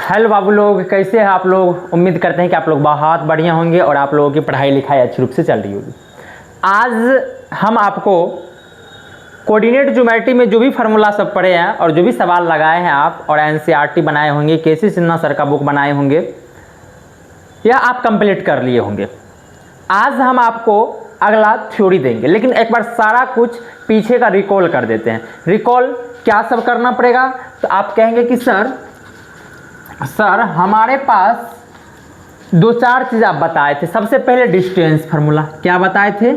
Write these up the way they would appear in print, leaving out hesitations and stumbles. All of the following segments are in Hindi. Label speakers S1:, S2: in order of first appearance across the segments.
S1: हेलो बाबू लोग, कैसे हैं आप लोग। उम्मीद करते हैं कि आप लोग बहुत बढ़िया होंगे और आप लोगों की पढ़ाई लिखाई अच्छी रूप से चल रही होगी। आज हम आपको कोऑर्डिनेट ज्योमेट्री में जो भी फार्मूला सब पढ़े हैं और जो भी सवाल लगाए हैं आप और एनसीईआरटी बनाए होंगे, केसी सिन्हा सर का बुक बनाए होंगे या आप कंप्लीट कर लिए होंगे। आज हम आपको अगला थ्योरी देंगे, लेकिन एक बार सारा कुछ पीछे का रिकॉल कर देते हैं। रिकॉल क्या सब करना पड़ेगा, तो आप कहेंगे कि सर हमारे पास दो चार चीज आप बताए थे। सबसे पहले डिस्टेंस फार्मूला क्या बताए थे,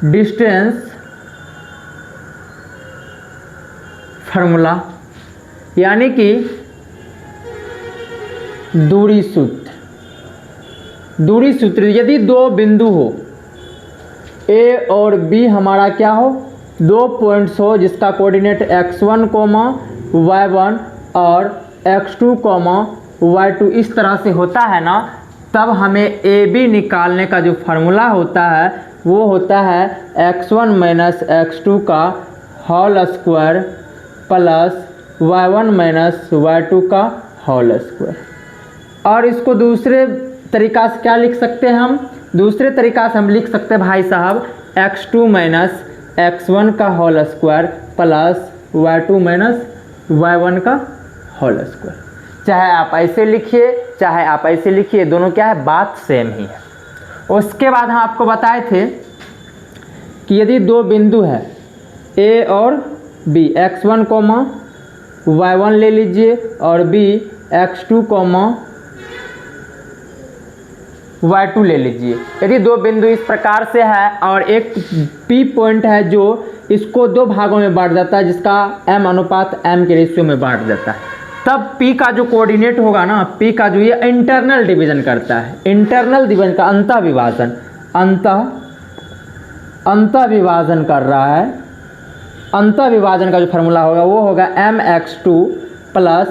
S1: डिस्टेंस फार्मूला यानी कि दूरी सूत्र। दूरी सूत्र यदि दो बिंदु हो ए और बी, हमारा क्या हो, दो पॉइंट्स हो जिसका कोऑर्डिनेट x1, y1 और x2, y2 इस तरह से होता है ना, तब हमें ए बी निकालने का जो फार्मूला होता है वो होता है x1 माइनस x2 का whole square plus y1 minus y2 का होल स्क्वायर। और इसको दूसरे तरीका से क्या लिख सकते हैं हम, दूसरे तरीका से हम लिख सकते हैं भाई साहब x2 माइनस x1 का whole square plus y2 minus y1 का होल स्क्वायर। चाहे आप ऐसे लिखिए चाहे आप ऐसे लिखिए, दोनों क्या है, बात सेम ही है। उसके बाद हम आपको बताए थे कि यदि दो बिंदु है a और b, x1, y1 ले लीजिए और b x2, y2 ले लीजिए। यदि दो बिंदु इस प्रकार से है और एक P पॉइंट है जो इसको दो भागों में बांट देता है, जिसका M अनुपात M के रेशियो में बांट देता है, तब P का जो कोऑर्डिनेट होगा ना, P का जो ये इंटरनल डिवीजन करता है, इंटरनल डिवीजन का अंतः विभाजन, अंतः विभाजन कर रहा है। अंतः विभाजन का जो फार्मूला होगा वो होगा mx2 प्लस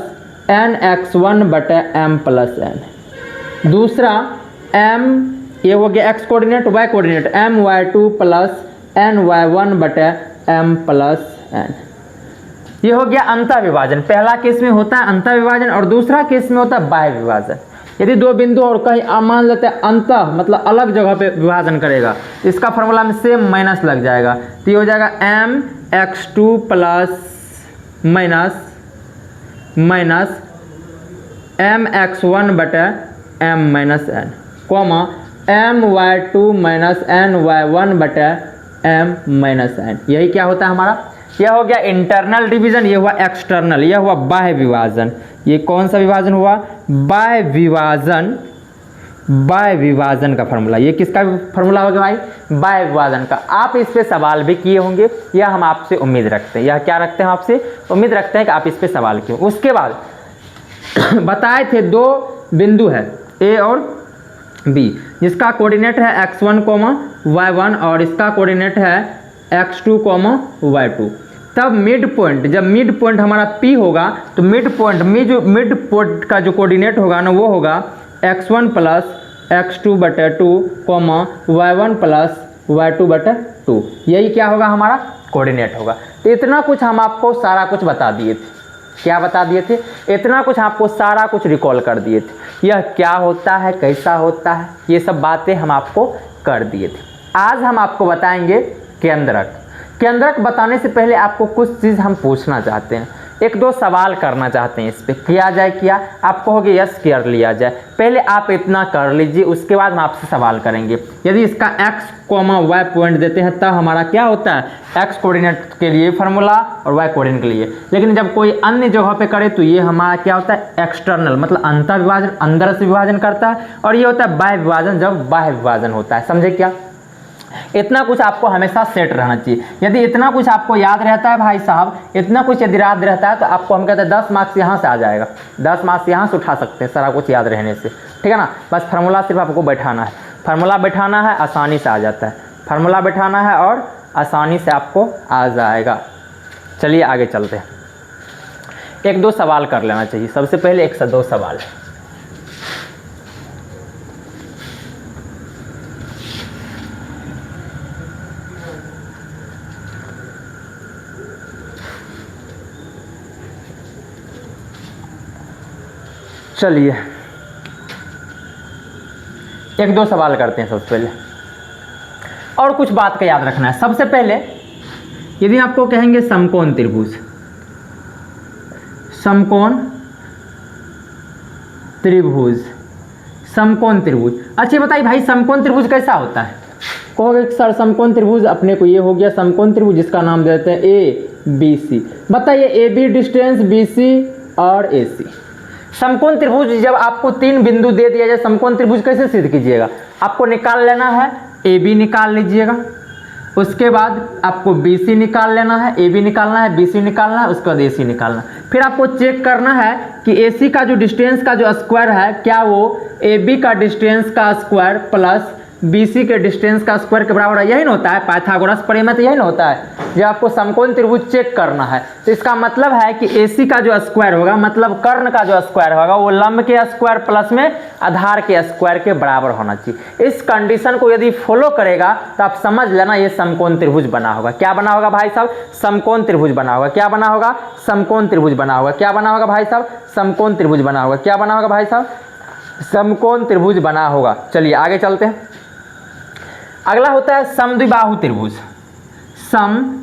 S1: nx1 बटे m प्लस n। दूसरा m, ये हो गया x coordinate, y coordinate my2 plus ny1 बटे m प्लस n। ये हो गया अंतः विभाजन। पहला केस में होता है अंतः विभाजन और दूसरा केस में होता है बाह्य विभाजन। यदि दो बिंदु और कहीं मान लेते हैं अंतः मतलब अलग जगह पे विभाजन करेगा, इसका फार्मूला में सेम माइनस लग जाएगा, तो ये हो जाएगा mx2 प्लस माइनस mx1 बटे m minus n, my2 minus ny1 बटे m माइनस n। यही क्या होता है हमारा, यह हो गया इंटरनल डिवीजन, ये हुआ एक्सटर्नल, यह हुआ बाह्य विभाजन। ये कौन सा विभाजन हुआ, बाह्य विभाजन, बाह्य विभाजन का फार्मूला। ये किसका फार्मूला हो गया भाई, बाह्य विभाजन का। आप इस पे सवाल भी किए होंगे, यह हम आपसे उम्मीद रखते हैं, यह क्या रखते हैं, आपसे उम्मीद रखते हैं कि आप इस पे सवाल किए। उसके बाद बताए थे दो बिंदु है ए और बी, जिसका कोऑर्डिनेट है x1, y1 और इसका कोऑर्डिनेट है x2, y2। तब मिड पॉइंट, जब मिड पॉइंट हमारा P होगा तो मिड पॉइंट का जो कोऑर्डिनेट होगा ना वो होगा x1 प्लस x2 बटे 2, y1 प्लस y2 बटे 2। यही क्या होगा, हमारा कोऑर्डिनेट होगा। तो इतना कुछ हम आपको सारा कुछ बता दिए थे। क्या बता दिए थे, इतना कुछ आपको सारा कुछ रिकॉल कर दिए थे। यह क्या होता है, कैसा होता है, ये सब बातें हम आपको कर दिए थे। आज हम आपको बताएंगे केंद्रक। केंद्रक बताने से पहले आपको कुछ चीज़ हम पूछना चाहते हैं, एक दो सवाल करना चाहते हैं। इस पर किया जाए, क्या आपको हो गया, यस कर लिया जाए। पहले आप इतना कर लीजिए, उसके बाद हम आपसे सवाल करेंगे। यदि इसका x, y पॉइंट देते हैं तब हमारा क्या होता है, x कोऑर्डिनेट के लिए फार्मूला और y कोऑर्डिनेट के लिए। लेकिन जब कोई अन्य जगह पे करे तो ये हमारा क्या होता है, एक्सटर्नल मतलब अंतर विभाजन, अंदर से विभाजन करता है। और ये होता है बाह्य विभाजन, जब बाह्य विभाजन होता है। समझे क्या, इतना कुछ आपको हमेशा सेट रहना चाहिए। यदि इतना कुछ आपको याद रहता है भाई साहब, इतना कुछ यदि याद रहता है तो आपको हम कहते हैं 10 मार्क्स यहाँ से आ जाएगा, 10 मार्क्स यहाँ से उठा सकते हैं सारा कुछ याद रहने से। ठीक है ना, बस फार्मूला सिर्फ आपको बैठाना है, फार्मूला बैठाना है, आसानी से आ जाता है। फार्मूला बैठाना है और आसानी से आपको आ जाएगा। चलिए आगे चलते हैं, एक दो सवाल कर लेना चाहिए। सबसे पहले एक से दो सवाल है। चलिए एक दो सवाल करते हैं सबसे पहले, और कुछ बात का याद रखना है। सबसे पहले यदि आपको कहेंगे समकोण त्रिभुज, समकोण त्रिभुज, समकोण त्रिभुज, अच्छा बताइए भाई समकोण त्रिभुज कैसा होता है? कहोगे सर समकोण त्रिभुज अपने को ये हो गया समकोण त्रिभुज जिसका नाम देते हैं ए बी सी। बताइए A B distance B C और ए सी। समकोण त्रिभुज जब आपको तीन बिंदु दे दिया जाए, समकोण त्रिभुज कैसे सिद्ध कीजिएगा? आपको निकाल लेना है, ए बी निकाल लीजिएगा, उसके बाद आपको बी सी निकाल लेना है, ए बी निकालना है, बी सी निकालना है, उसके बाद ए सी निकालना है। फिर आपको चेक करना है कि ए सी का जो डिस्टेंस का जो स्क्वायर है क्या वो ए बी का डिस्टेंस का स्क्वायर प्लस बी सी के डिस्टेंस का स्क्वायर के बराबर है। यही ना होता है पाइथागोरस प्रमेय में, तो यही ना होता है जब आपको समकोण त्रिभुज चेक करना है। तो इसका मतलब है कि ए सी का जो स्क्वायर होगा, मतलब कर्ण का जो स्क्वायर होगा, वो लंब के स्क्वायर प्लस में आधार के स्क्वायर के बराबर होना चाहिए। इस कंडीशन को यदि फॉलो करेगा तो आप समझ लेना ये समकोण त्रिभुज बना होगा। क्या बना होगा भाई साहब? समकोण त्रिभुज बना होगा। क्या बना होगा? समकोण त्रिभुज बना होगा। क्या बना होगा भाई साहब? समकोण त्रिभुज बना होगा। क्या बना होगा भाई साहब? समकोण त्रिभुज बना होगा। चलिए आगे चलते हैं। अगला होता है समद्विबाहु त्रिभुज। समद्विबाहु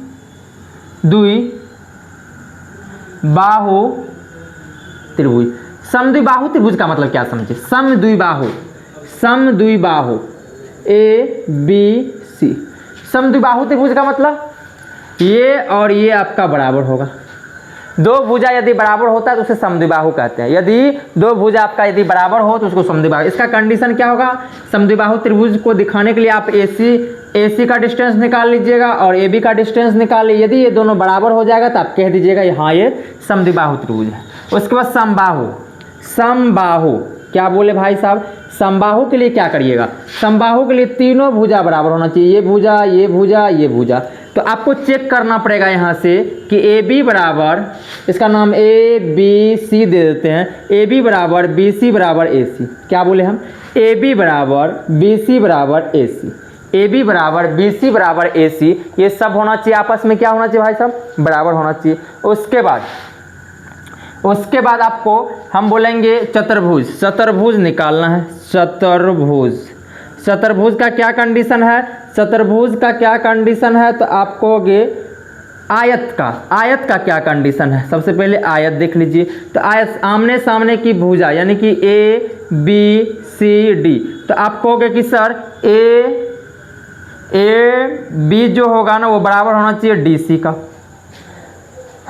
S1: त्रिभुज। समद्विबाहु त्रिभुज का मतलब क्या समझे? समद्विबाहु, समद्विबाहु ए बी सी। समद्विबाहु त्रिभुज का मतलब ये और ये आपका बराबर होगा। दो भुजा यदि बराबर होता है तो उसे समद्विबाहु कहते हैं। यदि दो भुजा आपका यदि बराबर हो तो उसको समद्विबाहु। इसका कंडीशन क्या होगा? समद्विबाहु त्रिभुज को दिखाने के लिए आप ए सी का डिस्टेंस निकाल लीजिएगा और ए बी का डिस्टेंस निकाल लीजिए। यदि ये दोनों बराबर हो जाएगा तो आप कह दीजिएगा हाँ ये समद्विबाहु त्रिभुज है। उसके बाद समबाहु। समबाहु क्या बोले भाई साहब? समबाहु के लिए क्या करिएगा? समबाहु के लिए तीनों भुजा बराबर होना चाहिए, ये भुजा, ये भुजा, ये भुजा। तो आपको चेक करना पड़ेगा यहाँ से कि ए बी बराबर, इसका नाम ए बी सी दे देते हैं, ए बी बराबर बी सी बराबर ए सी। क्या बोले हम? ए बी बराबर बी सी बराबर ए सी, ए बी बराबर बी सी बराबर ए सी। ये सब होना चाहिए आपस में क्या होना चाहिए भाई साहब? बराबर होना चाहिए। उसके बाद आपको हम बोलेंगे चतुर्भुज। चतुर्भुज निकालना है। चतुर्भुज, चतुर्भुज का क्या कंडीशन है? चतुर्भुज का क्या कंडीशन है? तो आप कहोगे आयत का। आयत का क्या कंडीशन है? सबसे पहले आयत देख लीजिए। तो आयत आमने सामने की भुजा यानी कि ए बी सी डी। तो आप कहोगे कि सर ए बी जो होगा ना वो बराबर होना चाहिए डी सी का।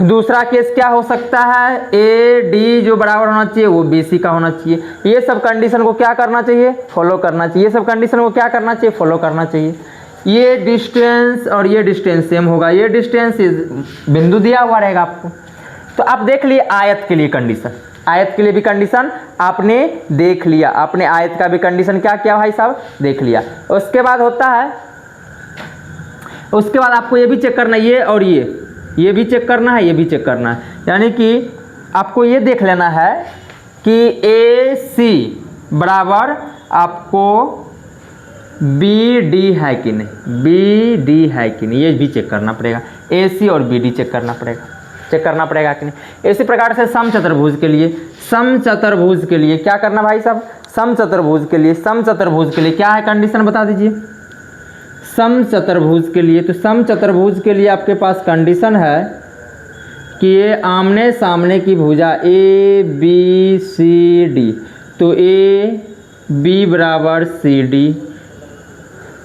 S1: दूसरा केस क्या हो सकता है? ए डी जो बराबर होना चाहिए वो बी सी का होना चाहिए। ये सब कंडीशन को क्या करना चाहिए? फॉलो करना चाहिए। ये सब कंडीशन को क्या करना चाहिए? फॉलो करना चाहिए। ये डिस्टेंस और ये डिस्टेंस सेम होगा। ये डिस्टेंस बिंदु दिया हुआ रहेगा आपको। तो आप देख लिए आयत के लिए कंडीशन, आयत के लिए भी कंडीशन आपने देख लिया। आपने आयत का भी कंडीशन क्या किया भाई साहब? देख लिया। उसके बाद होता है, उसके बाद आपको ये भी चेक करना है, ये और ये भी चेक करना है, ये भी चेक करना है। यानी कि आपको ये देख लेना है कि ए सी बराबर आपको बी डी है कि नहीं, बी डी है कि नहीं, ये भी चेक करना पड़ेगा। ए सी और बी डी चेक करना पड़ेगा कि नहीं। इसी प्रकार से समचतुर्भुज के लिए, समचतुर्भुज के लिए क्या करना भाई साहब? समचतुर्भुज के लिए, समचतुर्भुज के लिए क्या है कंडीशन बता दीजिए। समचतुर्भुज के लिए, तो समचतुर्भुज के लिए आपके पास कंडीशन है कि ये आमने सामने की भुजा ए बी सी डी। तो ए बी बराबर सी डी,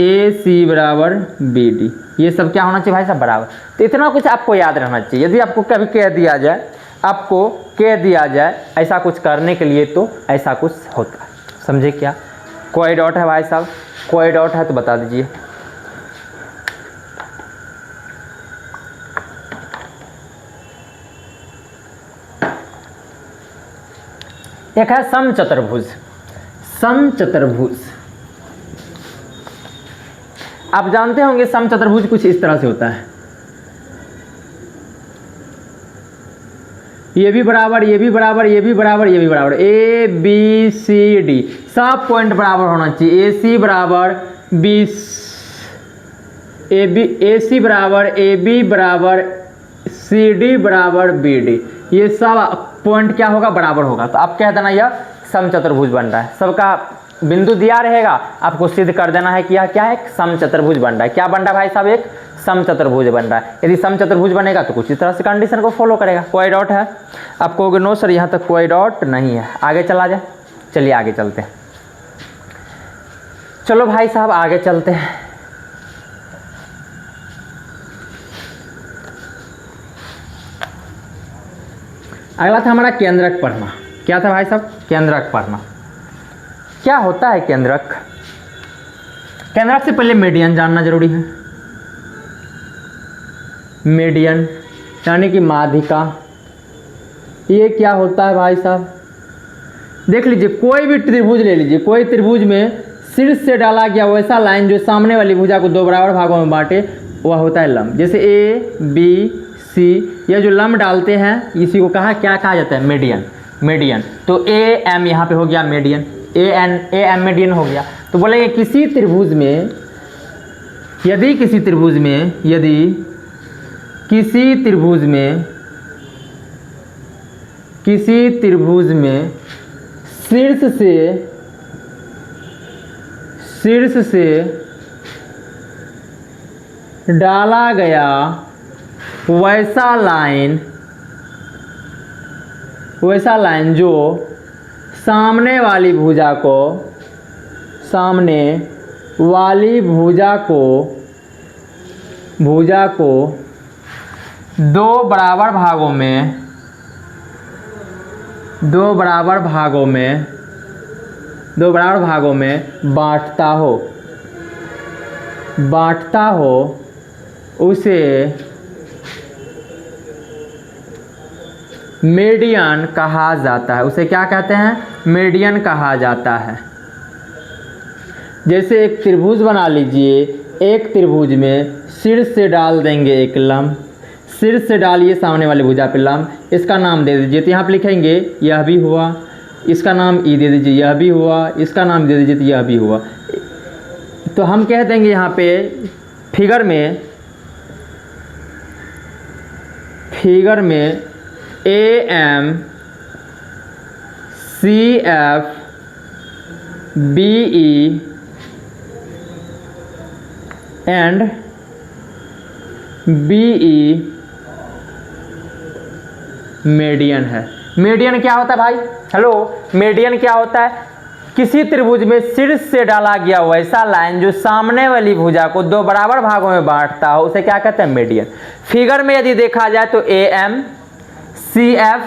S1: ए सी बराबर बी डी, ये सब क्या होना चाहिए भाई साहब? बराबर। तो इतना कुछ आपको याद रहना चाहिए। यदि आपको कभी कह दिया जाए, आपको कह दिया जाए ऐसा कुछ करने के लिए, तो ऐसा कुछ होता है। समझे क्या? कोई डाउट है भाई साहब? कोई डाउट है तो बता दीजिए। एक है समचतुर्भुज। समचतुर्भुज आप जानते होंगे समचतुर्भुज कुछ इस तरह से होता है। ये भी बराबर, ये भी बराबर, ये भी बराबर, ये भी बराबर, ए बी सी डी सब पॉइंट बराबर होना चाहिए। ए सी बराबर बी, ए बी, ए सी बराबर ए बी बराबर सी डी बराबर बी डी, ये सब पॉइंट क्या होगा, बराबर होगा। तो आप कह देना यह समचतुर्भुज बन रहा है। सबका बिंदु दिया रहेगा, आपको सिद्ध कर देना है कि यह क्या है, एक समचतुर्भुज बन रहा है। क्या बन रहा है भाई साहब, एक समचतुर्भुज बन रहा है। यदि समचतुर्भुज बनेगा तो कुछ इस तरह से कंडीशन को फॉलो करेगा। कोई डाउट है? आप कहोगे नो सर यहाँ तक कोई डाउट नहीं है, आगे चला जाए। चलिए आगे चलते हैं। चलो भाई साहब आगे चलते हैं। अगला था हमारा केंद्रक पढ़ना। क्या था भाई साहब, केंद्रक पढ़ना। क्या होता है केंद्रक? केंद्रक से पहले मीडियन जानना जरूरी है। मीडियन यानी कि माध्यिका, ये क्या होता है भाई साहब? देख लीजिए, कोई भी त्रिभुज ले लीजिए, कोई त्रिभुज में शीर्ष से डाला गया वैसा लाइन जो सामने वाली भुजा को दो बराबर भागों में बांटे, वह होता है लंब। जैसे ए बी सी, यह जो लंब डालते हैं इसी को क्या कहा जाता है, मीडियन। मीडियन तो ए एम यहाँ पे हो गया मीडियन, ए एम मीडियन हो गया। तो बोलेंगे किसी त्रिभुज में, यदि किसी त्रिभुज में शीर्ष से डाला गया वैसा लाइन जो सामने वाली भुजा को दो बराबर भागों में बांटता हो उसे मीडियन कहा जाता है। उसे क्या कहते हैं, मीडियन कहा जाता है। जैसे एक त्रिभुज बना लीजिए, एक त्रिभुज में शीर्ष से डाल देंगे एक लंब, शीर्ष से डालिए सामने वाली भुजा पे लंब, इसका नाम दे दीजिए। तो यहाँ पे लिखेंगे यह भी हुआ, इसका नाम ई दे दीजिए, यह भी हुआ, इसका नाम दे दीजिए तो यह भी हुआ। तो हम कह देंगे यहाँ पे फिगर में A M C F B E and B E median है। मीडियन क्या होता है भाई, हेलो, मीडियन क्या होता है? किसी त्रिभुज में शीर्ष से डाला गया वैसा लाइन जो सामने वाली भुजा को दो बराबर भागों में बांटता हो, उसे क्या कहते हैं, मीडियन। फिगर में यदि देखा जाए तो ए एम सी एफ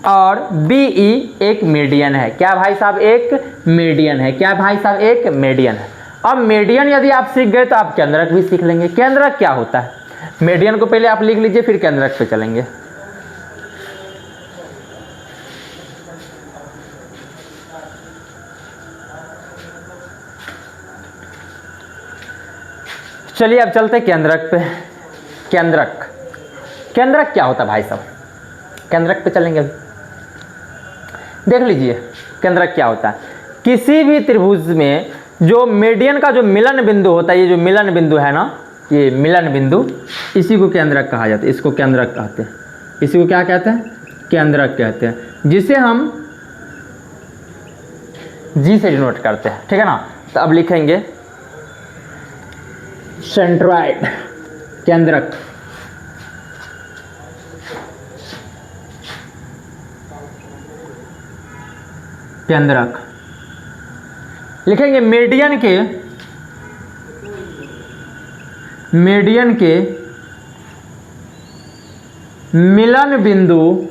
S1: और बी ई एक मीडियन है। क्या भाई साहब, एक मीडियन है। क्या भाई साहब, एक मीडियन है। अब मीडियन यदि आप सीख गए तो आप केंद्रक भी सीख लेंगे। केंद्रक क्या होता है, मीडियन को पहले आप लिख लीजिए, फिर केंद्रक पे चलेंगे। चलिए अब चलते केंद्रक पे। केंद्रक क्या होता है भाई साहब, केंद्रक पे चलेंगे। देख लीजिए केंद्रक क्या होता है। किसी भी त्रिभुज में जो मीडियन का जो मिलन बिंदु होता है, ये जो मिलन बिंदु है ना, ये मिलन बिंदु, इसी को केंद्रक कहा जाता है। इसको केंद्रक कहते हैं। इसी को क्या कहते हैं, केंद्रक कहते हैं, जिसे हम जी से डिनोट करते हैं। ठीक है ना। तो अब लिखेंगे सेंट्रॉइड, केंद्रक। केंद्रक लिखेंगे मीडियन के मिलन बिंदु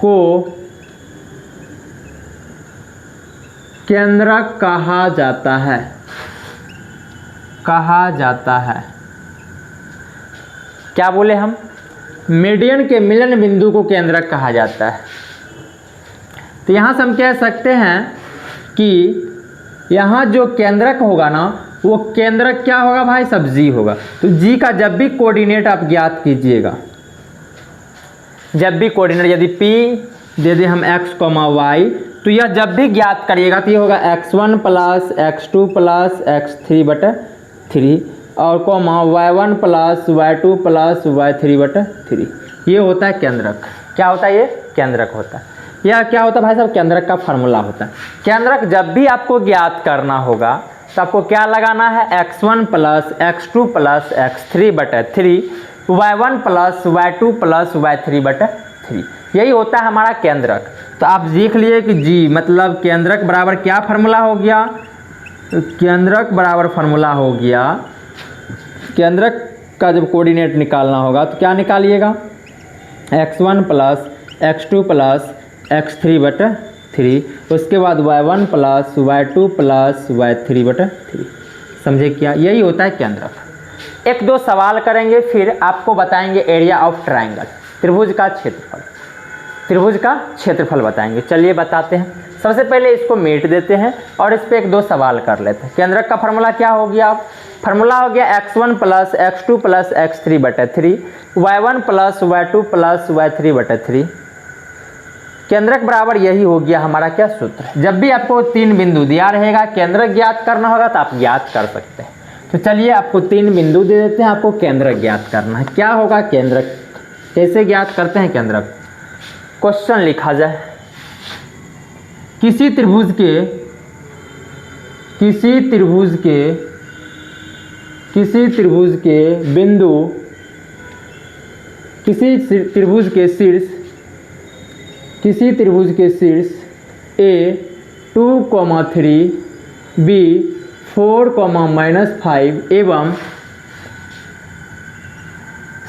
S1: को केंद्रक कहा जाता है। क्या बोले हम, मीडियन के मिलन बिंदु को केंद्रक कहा जाता है। तो यहाँ से हम कह सकते हैं कि यहाँ जो केंद्रक होगा ना, वो केंद्रक क्या होगा भाई सब, जी होगा। तो जी का जब भी कोऑर्डिनेट आप ज्ञात कीजिएगा, जब भी कोऑर्डिनेट यदि p दे दें हम x, y, तो यह जब भी ज्ञात करिएगा तो ये होगा x1 plus x2 plus x3/3 और y1 plus y2 plus y3/3। ये होता है केंद्रक। क्या होता है? ये केंद्रक होता है। यह क्या होता है भाई साहब? केंद्रक का फार्मूला होता है। केंद्रक जब भी आपको ज्ञात करना होगा तो आपको क्या लगाना है? x1 plus x2 plus x3 बटा 3, y1 plus y2 plus y3 बटा 3, यही होता है हमारा केंद्रक। तो आप देख लिए कि जी मतलब केंद्रक बराबर क्या फार्मूला हो गया? केंद्रक बराबर फार्मूला हो गया, केंद्रक का जब कोऑर्डिनेट निकालना होगा तो क्या निकालिएगा? x1 plus x2 plus x3 बटा 3, उसके बाद y1 plus y2 plus y3 बटा 3। समझे क्या? यही होता है केंद्रक। एक दो सवाल करेंगे फिर आपको बताएंगे एरिया ऑफ ट्रायंगल, त्रिभुज का क्षेत्रफल, त्रिभुज का क्षेत्रफल बताएंगे। चलिए बताते हैं। सबसे पहले इसको मिट देते हैं और इस पर एक दो सवाल कर लेते हैं। केंद्रक का फार्मूला क्या हो गया? फार्मूला हो गया x1 plus x2 plus x3 बटा 3, y1 plus y2 plus y3 बटा 3। केंद्रक बराबर यही हो गया हमारा क्या सूत्र। जब भी आपको 3 बिंदु दिया रहेगा, केंद्रक ज्ञात करना होगा तो आप ज्ञात कर सकते हैं। तो चलिए आपको 3 बिंदु दे देते हैं, आपको केंद्रक ज्ञात करना है। क्या होगा केंद्रक? कैसे ज्ञात करते हैं केंद्रक? क्वेश्चन लिखा जाए। किसी त्रिभुज के बिंदु, किसी त्रिभुज के शीर्ष A 2,3, B 4,-5 एवं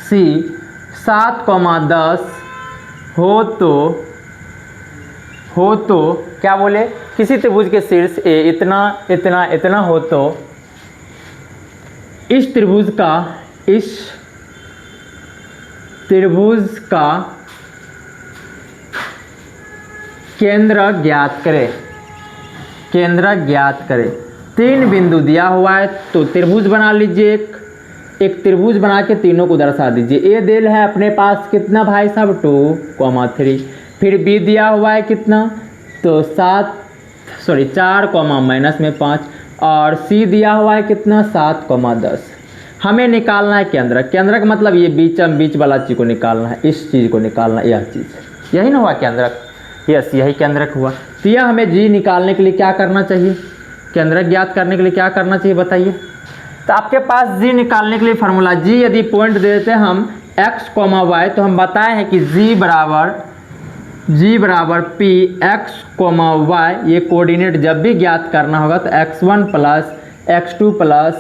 S1: C 7,10 हो तो क्या बोले? किसी त्रिभुज के शीर्ष A इतना इतना इतना हो तो इस त्रिभुज का केंद्रक ज्ञात करें। केंद्रक ज्ञात करें। 3 बिंदु दिया हुआ है तो त्रिभुज बना लीजिए। एक त्रिभुज बना के तीनों को दर्शा दीजिए। ए दिल है अपने पास कितना भाई साहब? 2,3। फिर बी दिया हुआ है कितना? तो 4,-5 और सी दिया हुआ है कितना? 7,10। हमें निकालना है केंद्रक। केंद्रक मतलब ये बीच वाला चीज़ को निकालना है, इस चीज़ को निकालना है, यह चीज़। यही ना हुआ केंद्रक? यस, यही केंद्रक हुआ। तो यह हमें जी निकालने के लिए क्या करना चाहिए? केंद्रक ज्ञात करने के लिए क्या करना चाहिए बताइए? तो आपके पास जी निकालने के लिए फार्मूला, जी यदि पॉइंट दे देते हैं हम x, y, तो हम बताए हैं कि g बराबर p x, y। ये कोऑर्डिनेट जब भी ज्ञात करना होगा तो x1 plus x2 plus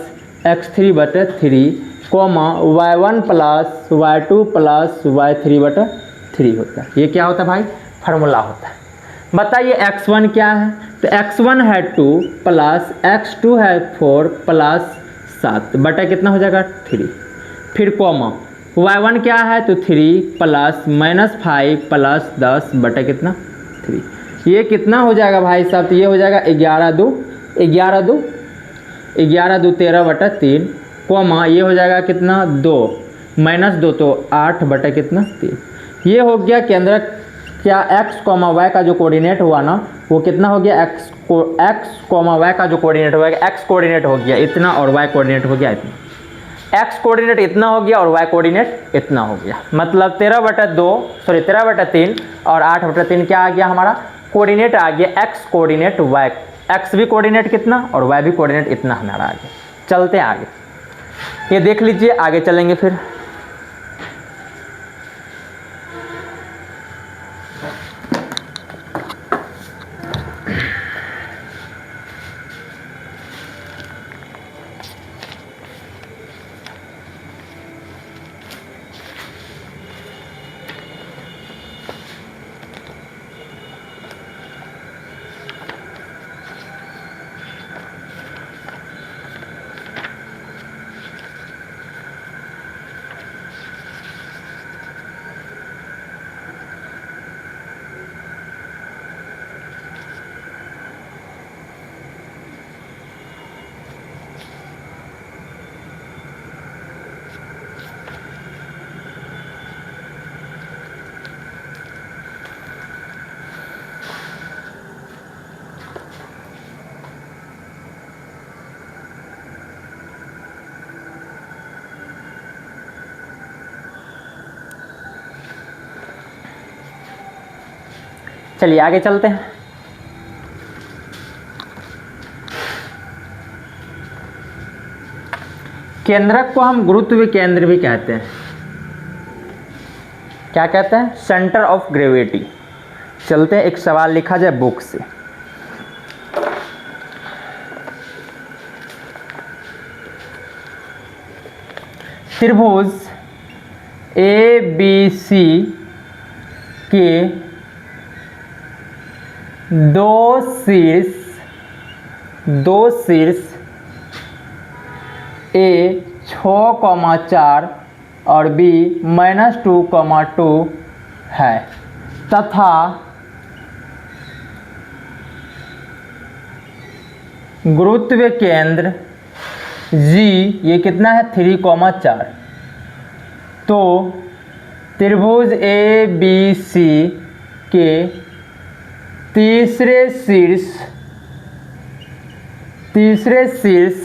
S1: x3 बटे 3, y1 plus y2 plus y3 बटे 3 होता है। ये क्या होता है भाई? फार्मूला होता है। बताइए x1 क्या है? तो x1 है 2 प्लस x2 है 4 प्लस 7 बटा कितना हो जाएगा? 3। फिर y1 क्या है? तो 3 प्लस -5 प्लस 10 बटा कितना? 3। ये कितना हो जाएगा भाई साहब? तो ये हो जाएगा 11 2 13 बटा 3, ये हो जाएगा कितना? 2 -2 तो 8 बटा कितना? 3। ये हो गया केंद्रक। क्या x, y का जो कोऑर्डिनेट हुआ ना वो कितना हो गया? x, y का जो कोऑर्डिनेट हुआ, x कोऑर्डिनेट हो गया इतना और y कोऑर्डिनेट हो गया इतना। x कोऑर्डिनेट इतना हो गया और y कोऑर्डिनेट इतना हो गया। मतलब 13/3 और 8/3 क्या आ गया? हमारा कोऑर्डिनेट आ गया x कोऑर्डिनेट y। x भी कोऑर्डिनेट कितना और y भी कोऑर्डिनेट इतना हमारा आ गया। चलते हैं आगे, ये देख लीजिए, आगे चलेंगे फिर। चलिए आगे चलते हैं। केंद्रक को हम गुरुत्व केंद्र भी कहते हैं। क्या कहते हैं? Centre of gravity. चलते हैं, एक सवाल लिखा जाए बुक से। त्रिभुज ABC के दो शीर्ष A 6,4 और B -2,2 है तथा गुरुत्व केंद्र G ये कितना है? 3,4। तो त्रिभुज ABC के तीसरे शीर्ष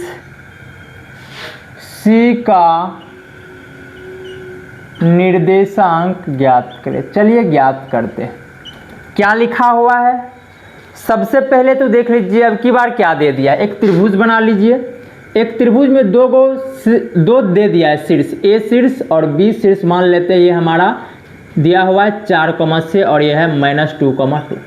S1: C का निर्देशांक ज्ञात करें। चलिए ज्ञात करते हैं। क्या लिखा हुआ है? सबसे पहले तो देख लीजिए अब की बार क्या दे दिया। एक त्रिभुज बना लीजिए। एक त्रिभुज में दो दे दिया है शीर्ष, A शीर्ष और B शीर्ष मान लेते हैं। ये हमारा दिया हुआ है 4,6 और ये है -2,2।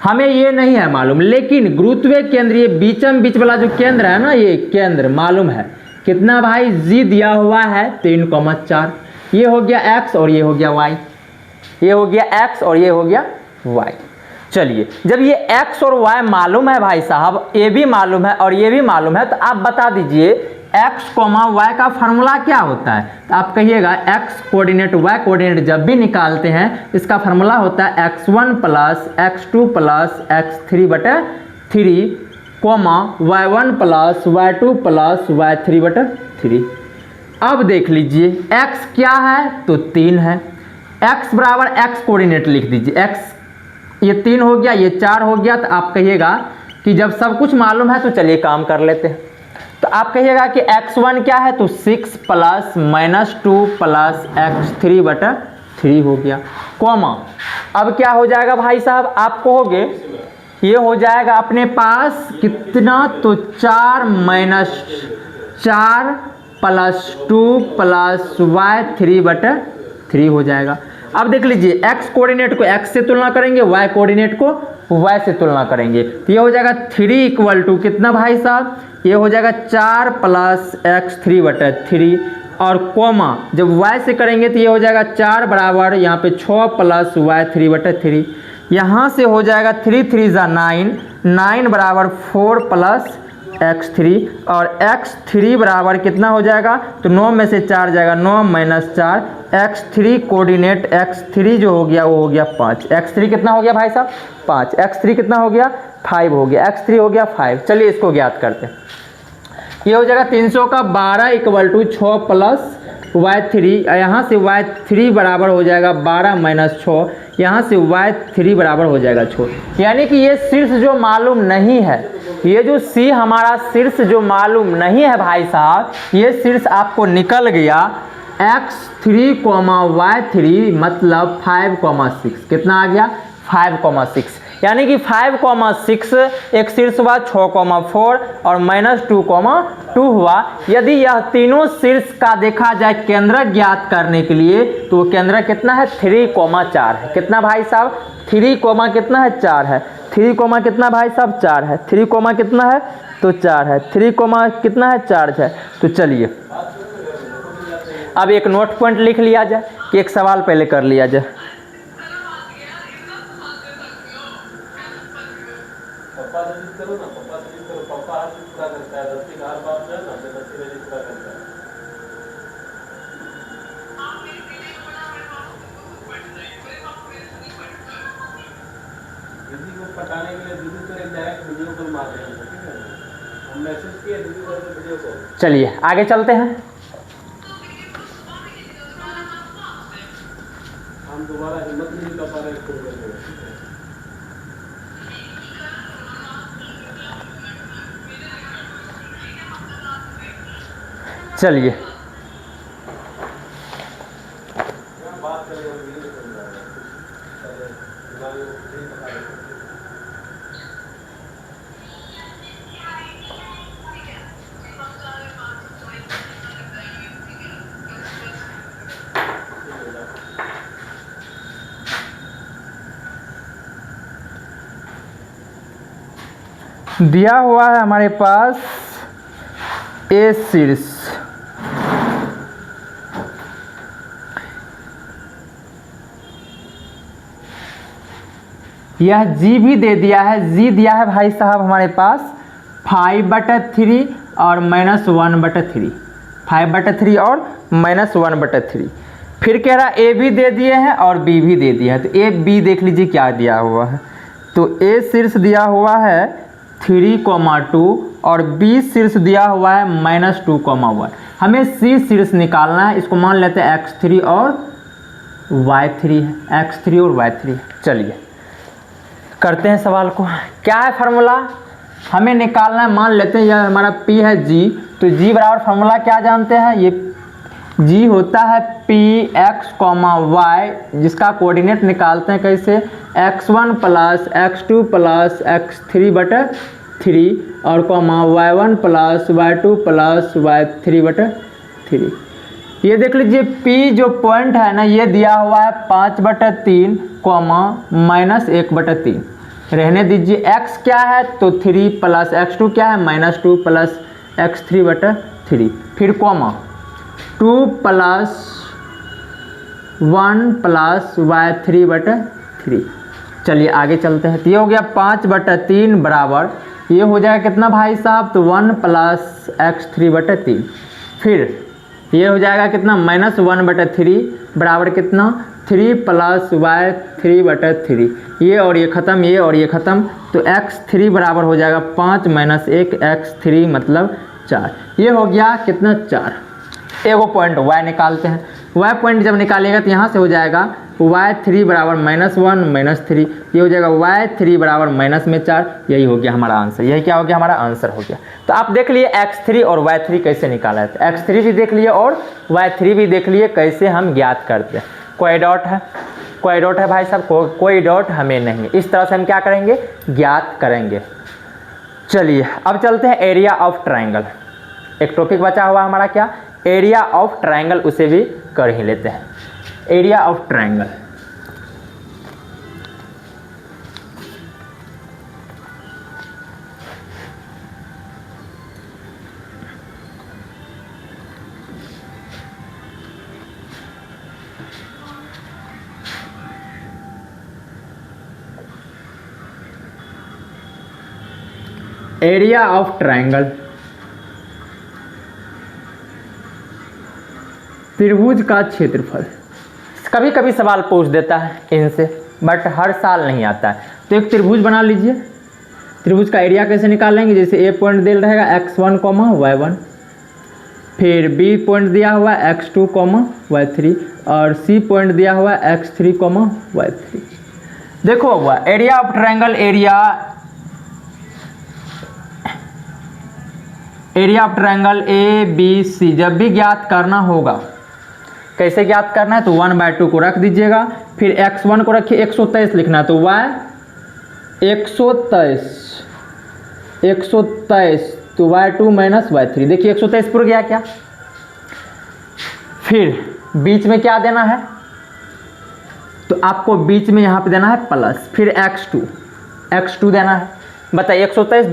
S1: हमें ये नहीं है मालूम, लेकिन गुरुत्व केंद्र ये बीच वाला जो केंद्र है ना, ये केंद्र मालूम है कितना भाई? G दिया हुआ है 3,4। ये हो गया x और ये हो गया y। ये हो गया x और ये हो गया y। चलिए, जब ये x और y मालूम है भाई साहब, ये भी मालूम है और ये भी मालूम है, तो आप बता दीजिए x, y का फार्मूला क्या होता है? तो आप कहिएगा x कोऑर्डिनेट y कोऑर्डिनेट जब भी निकालते हैं इसका फार्मूला होता है x1 + x2 + x3/3, y1 + y2 + y3/3। अब देख लीजिए x क्या है? तो 3 है। x बराबर x कोऑर्डिनेट लिख दीजिए। x ये 3 हो गया, ये 4 हो गया। तो आप कहिएगा कि जब सब कुछ मालूम है तो चलिए काम कर लेते हैं। तो आप कहिएगा कि x1 क्या है? तो 6 + -2 + x3/3 हो गया, कॉमा। अब क्या हो जाएगा भाई साहब? आप कहोगे ये हो जाएगा अपने पास कितना? तो 4 - 4 + 2 + y3/3 हो जाएगा। अब देख लीजिए x कोऑर्डिनेट को x से तुलना करेंगे, y कोऑर्डिनेट को y से तुलना करेंगे, तो ये हो जाएगा 3 = कितना भाई साहब? ये हो जाएगा 4 + x3/3 और कॉमा जब y से करेंगे तो ये हो जाएगा 4 बराबर यहाँ पे 6 + y3/3। यहाँ से हो जाएगा 3 × 3 = 9, 9 बराबर 4 + x3 और x3 बराबर कितना हो जाएगा? तो 9 में से 4 जाएगा, 9 - 4। x3 कोऑर्डिनेट x3 जो हो गया वो हो गया 5। x3 कितना हो गया भाई साहब? 5। x3 कितना हो गया? 5 हो गया। x3 हो गया 5। चलिए इसको ज्ञात करते हैं। ये हो जाएगा 312 = 6 + y3। यहाँ से y3 बराबर हो जाएगा 12 - 6। यहाँ से y3 बराबर हो जाएगा 6। यानी कि ये शीर्ष जो मालूम नहीं है, ये जो C हमारा शीर्ष जो मालूम नहीं है भाई साहब, ये शीर्ष आपको निकल गया x3, y3 मतलब 5,6। कितना आ गया? 5,6। यानी कि 5,6 एक शीर्ष हुआ 6,4 और -2,2 हुआ। यदि यह तीनों शीर्ष का देखा जाए केंद्र ज्ञात करने के लिए तो केंद्र कितना है? 3,4 है। कितना भाई साहब? 3, कितना है? 4 है। 3, कितना भाई साहब? 4 है। 3, कितना है? तो 4 है। 3, कितना है? 4 है। तो चलिए अब एक नोट पॉइंट लिख लिया जाए कि एक सवाल पहले कर लिया जाए।
S2: पटाने के लिए दीदी को एक डायरेक्ट वीडियो कॉल मार रहे हैं, ठीक है? हम मैसेज किए दीदी को वीडियो कॉल।
S1: चलिए आगे चलते हैं।
S2: हम दोबारा हिम्मत नहीं कर पा रहे इसको करने में।
S1: चलिए
S2: बात करेंगे।
S1: दिया हुआ है हमारे पास ए शीर्ष, यह जी भी दे दिया है। जी दिया है भाई साहब हमारे पास 5/3 और -1/3, 5/3 और -1/3। फिर कह रहा ए भी दे दिए हैं और बी भी दे दिया है। तो ए बी देख लीजिए क्या दिया हुआ है। तो ए शीर्ष दिया हुआ है 3,2 और बी शीर्ष दिया हुआ है -2,1। हमें सी शीर्ष निकालना है। इसको मान लेते हैं x3 और y3 है, x3 और y3। चलिए करते हैं सवाल को। क्या है फार्मूला हमें निकालना है। मान लेते हैं यह हमारा p है g, तो g बराबर फार्मूला क्या जानते हैं, ये g होता है px, y, जिसका कोऑर्डिनेट निकालते हैं कैसे, x1 + x2 + x3/3 और y1 + y2 + y3/3। ये देख लीजिए p जो पॉइंट है ना, ये दिया हुआ है 5/3, -1/3। रहने दीजिए। x क्या है तो 3 + x2 क्या है -2 + x3/3। फिर 2 + 1 + y3/3। चलिए आगे चलते हैं। तो ये हो गया 5/3 बराबर, ये हो जाएगा कितना भाई साहब, तो 1 + x3/3। फिर ये हो जाएगा कितना, -1/3 बराबर कितना, 3 + y3/3। ये और ये ख़त्म, ये और ये ख़त्म, तो x3 बराबर हो जाएगा 5 - 1 x3 मतलब 4। ये हो गया कितना, 4। एगो पॉइंट y निकालते हैं। y पॉइंट जब निकालिएगा तो यहाँ से हो जाएगा y3 बराबर -1 - 3। ये हो जाएगा y3 बराबर -4। यही हो गया हमारा आंसर। यही क्या हो गया, हमारा आंसर हो गया। तो आप देख लिए x3 और y3 कैसे निकाला है। तो x3 भी देख लिए और y3 भी देख लिए कैसे हम ज्ञात करते हैं। कोई डाउट है, कोई डाउट है भाई साहब, कोई डाउट हमें नहीं। इस तरह से हम क्या करेंगे, ज्ञात करेंगे। चलिए अब चलते हैं एरिया ऑफ ट्राइंगल। एक टॉपिक बचा हुआ हमारा क्या, एरिया ऑफ ट्राइंगल, उसे भी कर ही लेते हैं। Area of triangle, area of triangle, त्रिभुज का क्षेत्रफल। कभी कभी सवाल पूछ देता है इनसे, बट हर साल नहीं आता है। तो एक त्रिभुज बना लीजिए। त्रिभुज का एरिया कैसे निकालेंगे, जैसे ए पॉइंट दिया रहेगा x1, y1, फिर बी पॉइंट दिया हुआ है x2, y3 और सी पॉइंट दिया हुआ है x3, y3। देखो हुआ area of triangle, area of triangle A B C जब भी ज्ञात करना होगा, कैसे ज्ञात करना है, तो 1/2 को रख दीजिएगा। फिर x1 को रखिए, 123 लिखना है, तो y 123 तो y2 - y3। देखिए 123 पूरा गया क्या। फिर बीच में क्या देना है, तो आपको बीच में यहाँ पे देना है प्लस, फिर x2 देना है। बताइए 123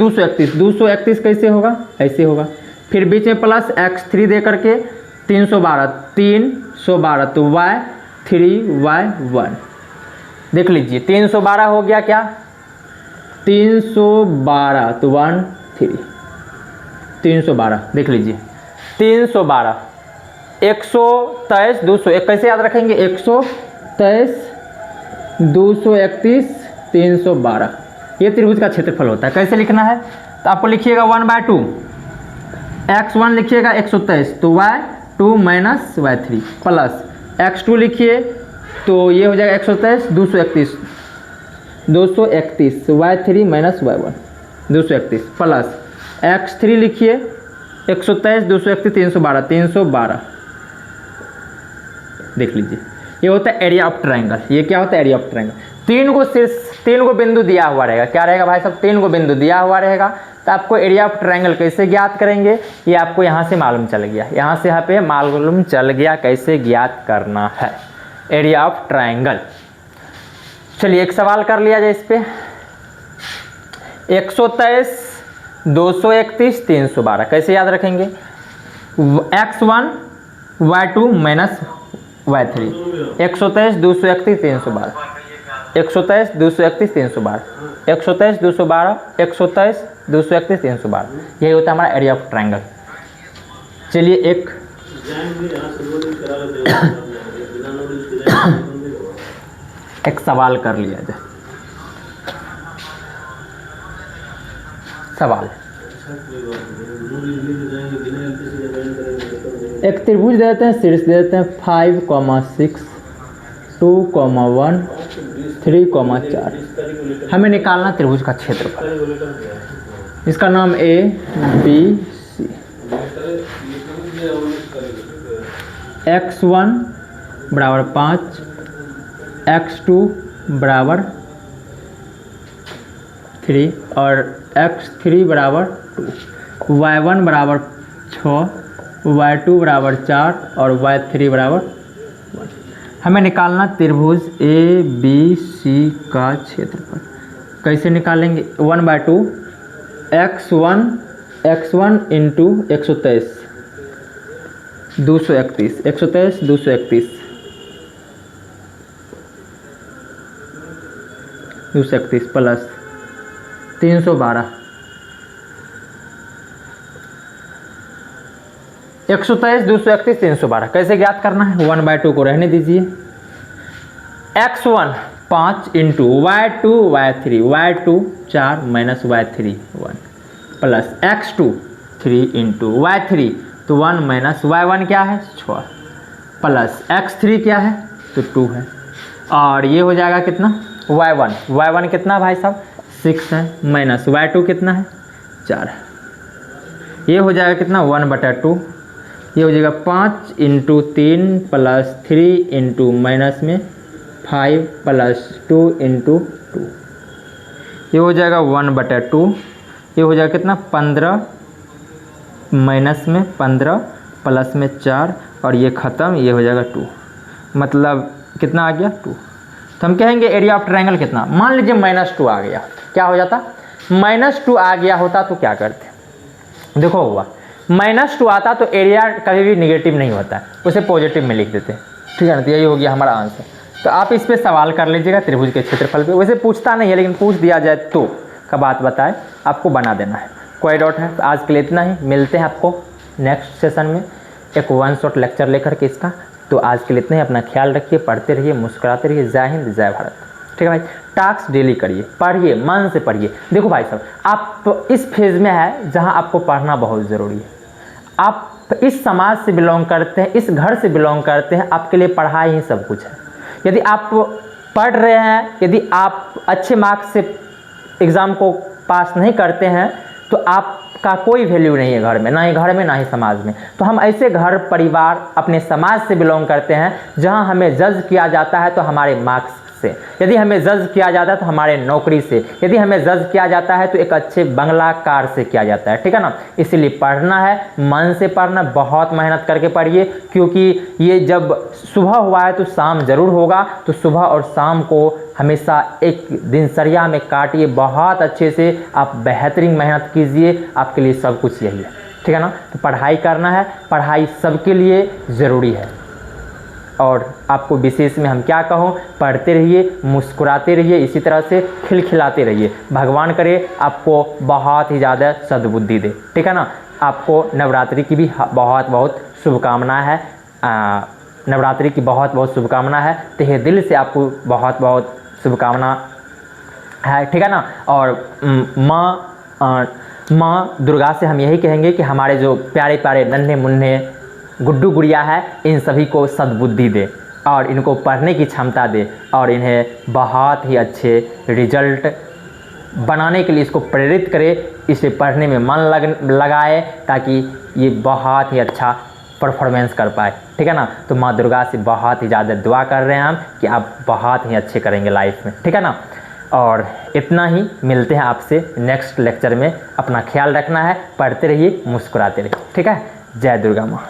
S1: 231 कैसे होगा, ऐसे होगा। फिर बीच में प्लस x3 दे करके 312 तो y3 y1। देख लीजिए 312 हो गया क्या, 312 तो 1 3 312। देख लीजिए 312 123 201 कैसे याद रखेंगे, 123 231 312। ये त्रिभुज का क्षेत्रफल होता है। कैसे लिखना है, तो आपको लिखिएगा 1/2, x1 लिखिएगा 123 तो y2 - y3 प्लस x2 लिखिए, तो ये हो जाएगा 123 231 y3 - y1 231 प्लस x3 लिखिए 123 231 312। देख लीजिए ये होता है एरिया ऑफ ट्राइंगल। ये क्या होता है, एरिया ऑफ ट्राइंगल। तीन को बिंदु दिया हुआ रहेगा। क्या रहेगा भाई साहब? 3 को बिंदु दिया हुआ रहेगा। तो आपको एरिया ऑफ ट्रायंगल कैसे ज्ञात करेंगे, ये आपको यहाँ से मालूम चल गया, यहाँ से यहाँ पे मालूम चल गया कैसे ज्ञात करना है एरिया ऑफ ट्रायंगल। चलिए एक सवाल कर लिया जाए इस पे। 123, 231, 312 कैसे याद रखेंगे? x1 y2 minus y3। 123, 231, 312, 123, 231, 312, 123, 212, 123, 231, 312, यही होता है हमारा एरिया ऑफ ट्रायंगल। चलिए एक सवाल कर लिया जाए। सवाल, एक त्रिभुज दे देते हैं, शीर्ष दे देते हैं 5,6, 2,1, 3,4। हमें निकालना त्रिभुज का क्षेत्रफल। इसका नाम ए बी सी। x1 बराबर 5, x2 बराबर 3 और x3 बराबर 2, y1 बराबर 6, y2 बराबर 4 और y3 बराबर 1। हमें निकालना त्रिभुज ए बी सी का क्षेत्रफल। कैसे निकालेंगे? 1/2 x1 इंटू 123, 231, 123, 231, 231 प्लस 312, 123, 231, 312 कैसे ज्ञात करना है? 1/2 को रहने दीजिए। x1 5 into y2 y3, y2 4 minus y3 1 plus x2 3 into y3 तो 1 माइनस y1 क्या है? 6 प्लस x3 क्या है? तो 2 है। और ये हो जाएगा कितना? y1 कितना भाई साहब? 6 है माइनस y2 कितना है? 4 है। ये हो जाएगा कितना? 1/2। ये हो जाएगा 5 इंटू 3 प्लस 3 इंटू माइनस में 5 प्लस 2 इंटू 2। ये हो जाएगा 1/2। ये हो जाएगा कितना? 15 माइनस में 15 प्लस में 4 और ये ख़त्म, ये हो जाएगा 2। मतलब कितना आ गया? 2। तो हम कहेंगे एरिया ऑफ ट्रायंगल कितना? मान लीजिए -2 आ गया, क्या हो जाता? -2 आ गया होता तो क्या करते? देखो हुआ -2 आता तो एरिया कभी भी निगेटिव नहीं होता है, उसे पॉजिटिव में लिख देते हैं, ठीक है ना। तो यही हो गया हमारा आंसर। तो आप इस पे सवाल कर लीजिएगा त्रिभुज के क्षेत्रफल पे। वैसे पूछता नहीं है लेकिन पूछ दिया जाए तो का बात बताए, आपको बना देना है। कोई डाउट है? तो आज के लिए इतना ही, मिलते हैं आपको नेक्स्ट सेशन में एक 1 शॉट लेक्चर लेकर के इसका। तो आज के लिए इतना ही, अपना ख्याल रखिए, पढ़ते रहिए, मुस्कुराते रहिए। जय हिंद, जय भारत। ठीक है भाई, टास्क डेली करिए, पढ़िए, मन से पढ़िए। देखो भाई साहब, आप इस फेज़ में है जहां आपको पढ़ना बहुत ज़रूरी है। आप इस समाज से बिलोंग करते हैं, इस घर से बिलोंग करते हैं, आपके लिए पढ़ाई ही सब कुछ है। यदि आप पढ़ रहे हैं, यदि आप अच्छे मार्क्स से एग्ज़ाम को पास नहीं करते हैं तो आपका कोई वैल्यू नहीं है घर में, ना ही घर में ना ही समाज में। तो हम ऐसे घर परिवार अपने समाज से बिलोंग करते हैं जहां हमें जज किया जाता है तो हमारे मार्क्स से, यदि हमें जज किया जाता है तो हमारे नौकरी से, यदि हमें जज किया जाता है तो एक अच्छे बंगला कार से किया जाता है, ठीक है ना। इसीलिए पढ़ना है, मन से पढ़ना, बहुत मेहनत करके पढ़िए, क्योंकि ये जब सुबह हुआ है तो शाम ज़रूर होगा। तो सुबह और शाम को हमेशा एक दिनचर्या में काटिए, बहुत अच्छे से आप बेहतरीन मेहनत कीजिए, आपके लिए सब कुछ यही है, ठीक है ना। तो पढ़ाई करना है, पढ़ाई सबके लिए ज़रूरी है। और आपको विशेष में हम क्या कहूँ, पढ़ते रहिए, मुस्कुराते रहिए, इसी तरह से खिलखिलाते रहिए। भगवान करे आपको बहुत ही ज़्यादा सद्बुद्धि दे, ठीक है ना। आपको नवरात्रि की भी बहुत बहुत शुभकामनाएं है, नवरात्रि की बहुत बहुत शुभकामना है, तहे दिल से आपको बहुत बहुत शुभकामना है, ठीक है ना। और माँ दुर्गा से हम यही कहेंगे कि हमारे जो प्यारे प्यारे नन्हे मुन्ने गुड्डू गुड़िया है, इन सभी को सद्बुद्धि दे और इनको पढ़ने की क्षमता दे और इन्हें बहुत ही अच्छे रिजल्ट बनाने के लिए इसको प्रेरित करे, इसे पढ़ने में मन लगाए, ताकि ये बहुत ही अच्छा परफॉर्मेंस कर पाए, ठीक है ना। तो माँ दुर्गा से बहुत ही ज़्यादा दुआ कर रहे हैं हम कि आप बहुत ही अच्छे करेंगे लाइफ में, ठीक है ना। और इतना ही, मिलते हैं आपसे नेक्स्ट लेक्चर में। अपना ख्याल रखना है, पढ़ते रहिए, मुस्कुराते रहिए, ठीक है। जय दुर्गा माँ।